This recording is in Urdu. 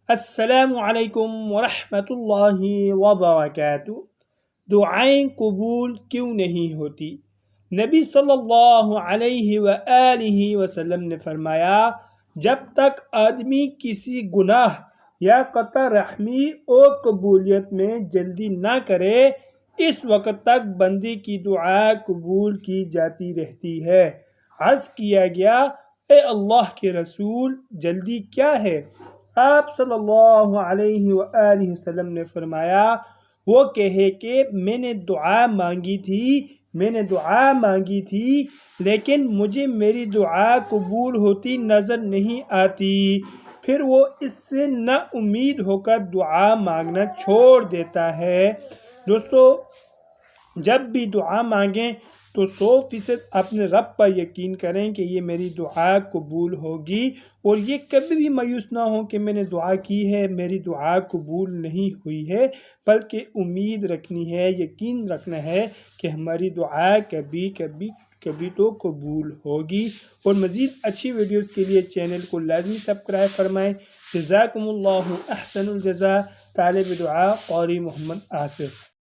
السلام علیکم ورحمۃ اللہ وبرکاتہ۔ دعائیں قبول کیوں نہیں ہوتی؟ نبی صلی اللہ علیہ وآلہ وسلم نے فرمایا، جب تک آدمی کسی گناہ یا قطع رحمی اور قبولیت میں جلدی نہ کرے، اس وقت تک بندے کی دعا قبول کی جاتی رہتی ہے۔ عرض کیا گیا، اے اللہ کے رسول، جلدی کیا ہے؟ آپ صلی اللہ علیہ وآلہ وسلم نے فرمایا، وہ کہے کہ میں نے دعا مانگی تھی لیکن مجھے میری دعا قبول ہوتی نظر نہیں آتی، پھر وہ اس سے نا امید ہو کر دعا مانگنا چھوڑ دیتا ہے۔ دوستو، جب بھی دعا مانگیں تو 100% اپنے رب پر یقین کریں کہ یہ میری دعا قبول ہوگی، اور یہ کبھی بھی مایوس نہ ہو کہ میں نے دعا کی ہے، میری دعا قبول نہیں ہوئی ہے، بلکہ امید رکھنی ہے، یقین رکھنا ہے کہ ہماری دعا کبھی تو قبول ہوگی۔ اور مزید اچھی ویڈیوز کے لیے چینل کو لازمی سبسکرائب فرمائیں۔ جزاکم اللہ احسن الجزا۔ طالب دعا قاری محمد آصف۔